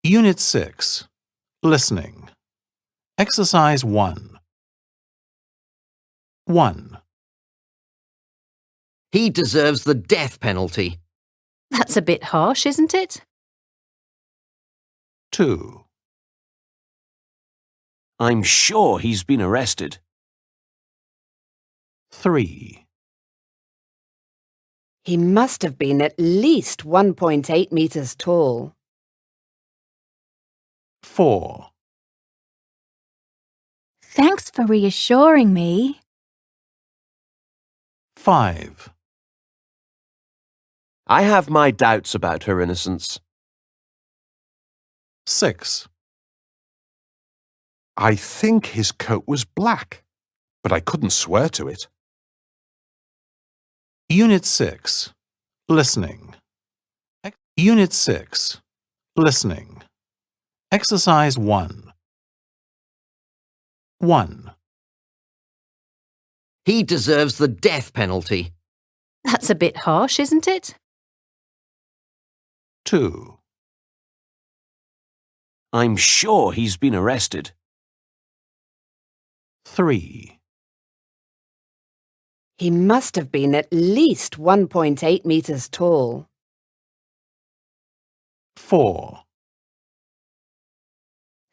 Unit 6. Listening. Exercise 1. 1, He deserves the death penalty. That's a bit harsh, isn't it? 2, I'm sure he's been arrested. 3, He must have been at least 1.8 meters tall. 4, Thanks for reassuring me. 5, I have my doubts about her innocence. 6, I think his coat was black, but I couldn't swear to it. Unit 6. Listening. Unit 6. Listening. Exercise 1. 1, He deserves the death penalty. That's a bit harsh, isn't it? 2, I'm sure he's been arrested. 3, He must have been at least 1.8 meters tall. 4,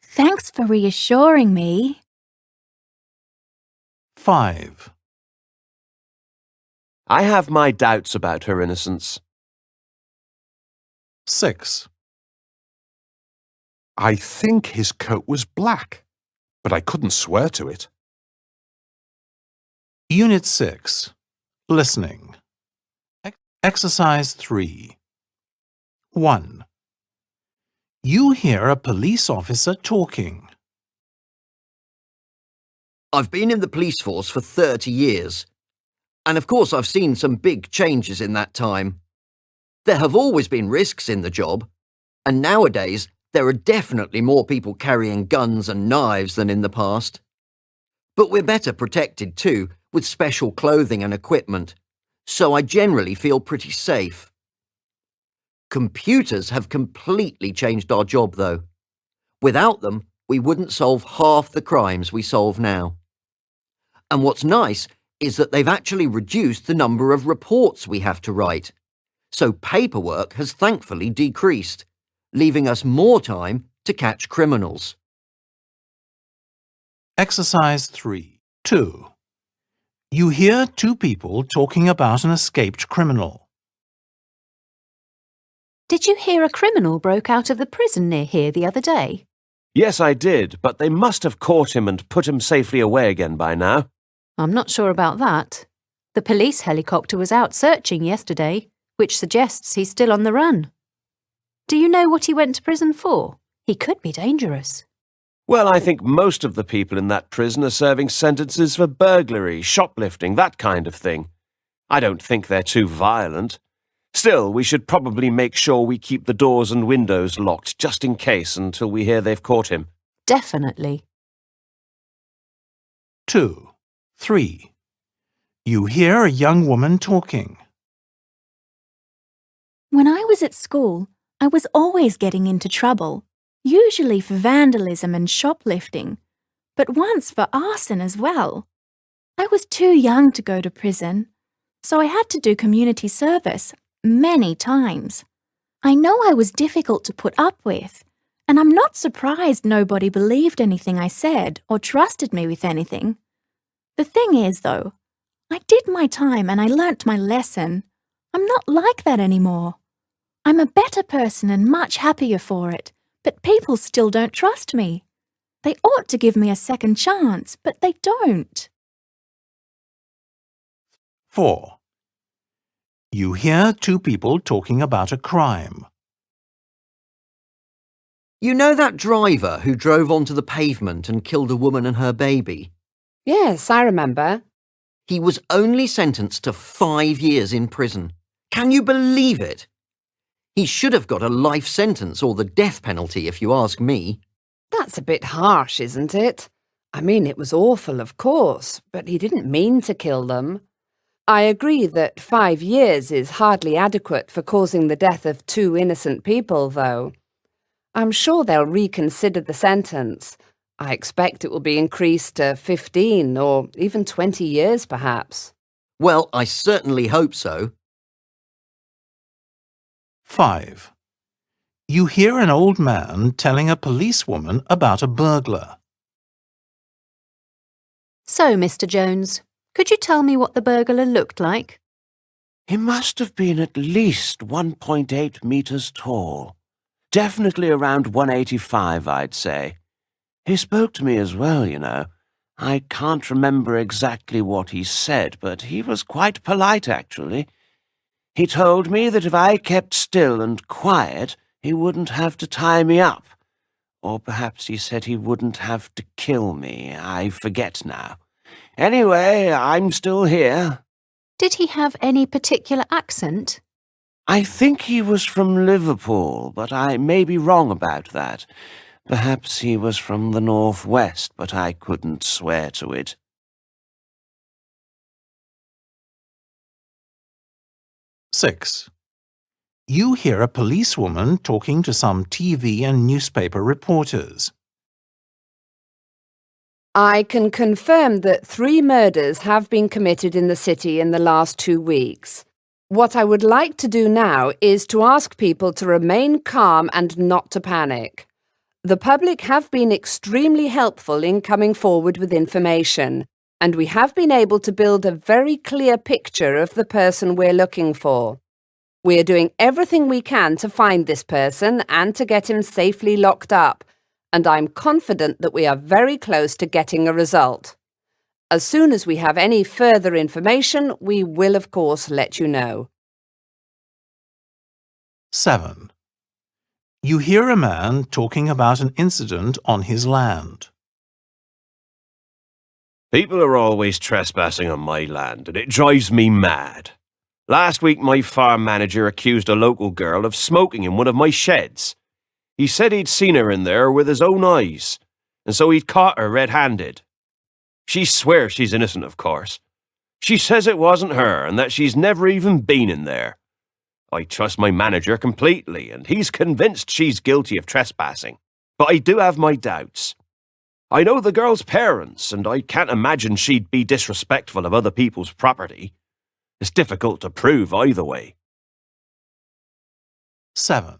Thanks for reassuring me. 5, I have my doubts about her innocence. 6, I think his coat was black, but I couldn't swear to it. Unit 6. Listening. Exercise 3. 1. You hear a police officer talking. I've been in the police force for 30 years. And of course I've seen some big changes in that time. There have always been risks in the job, and nowadays there are definitely more people carrying guns and knives than in the past. But we're better protected too, with special clothing and equipment, so I generally feel pretty safe. Computers have completely changed our job though. Without them, we wouldn't solve half the crimes we solve now. And what's nice is that they've actually reduced the number of reports we have to write. So paperwork has thankfully decreased, leaving us more time to catch criminals. Exercise 3. 2. You hear two people talking about an escaped criminal. Did you hear a criminal broke out of the prison near here the other day? Yes, I did, but they must have caught him and put him safely away again by now. I'm not sure about that. The police helicopter was out searching yesterday, which suggests he's still on the run. Do you know what he went to prison for? He could be dangerous. Well, I think most of the people in that prison are serving sentences for burglary, shoplifting, that kind of thing. I don't think they're too violent. Still, we should probably make sure we keep the doors and windows locked just in case until we hear they've caught him. Definitely. 2. 3. You hear a young woman talking. When I was at school, I was always getting into trouble, usually for vandalism and shoplifting, but once for arson as well. I was too young to go to prison, so I had to do community service many times. I know I was difficult to put up with, and I'm not surprised nobody believed anything I said or trusted me with anything. The thing is, though, I did my time and I learnt my lesson. I'm not like that anymore. I'm a better person and much happier for it, but people still don't trust me. They ought to give me a second chance, but they don't. 4. You hear two people talking about a crime. You know that driver who drove onto the pavement and killed a woman and her baby? Yes, I remember. He was only sentenced to 5 years in prison. Can you believe it? He should have got a life sentence or the death penalty, if you ask me. That's a bit harsh, isn't it? I mean, it was awful, of course, but he didn't mean to kill them. I agree that 5 years is hardly adequate for causing the death of 2 innocent people, though. I'm sure they'll reconsider the sentence. I expect it will be increased to 15 or even 20 years, perhaps. Well, I certainly hope so. 5. You hear an old man telling a policewoman about a burglar. So, Mr. Jones, could you tell me what the burglar looked like? He must have been at least 1.8 meters tall. Definitely around 185, I'd say. He spoke to me as well, you know. I can't remember exactly what he said, but he was quite polite, actually. He told me that if I kept still and quiet, he wouldn't have to tie me up. Or perhaps he said he wouldn't have to kill me. I forget now. Anyway, I'm still here. Did he have any particular accent? I think he was from Liverpool, but I may be wrong about that. Perhaps he was from the northwest, but I couldn't swear to it. 6. You hear a policewoman talking to some TV and newspaper reporters. I can confirm that 3 murders have been committed in the city in the last 2 weeks. What I would like to do now is to ask people to remain calm and not to panic. The public have been extremely helpful in coming forward with information, and we have been able to build a very clear picture of the person we're looking for. We're doing everything we can to find this person and to get him safely locked up, and I'm confident that we are very close to getting a result. As soon as we have any further information, we will of course let you know. 7. You hear a man talking about an incident on his land. People are always trespassing on my land, and it drives me mad. Last week, my farm manager accused a local girl of smoking in one of my sheds. He said he'd seen her in there with his own eyes, and so he'd caught her red-handed. She swears she's innocent, of course. She says it wasn't her and that she's never even been in there. I trust my manager completely, and he's convinced she's guilty of trespassing. But I do have my doubts. I know the girl's parents, and I can't imagine she'd be disrespectful of other people's property. It's difficult to prove either way. 7.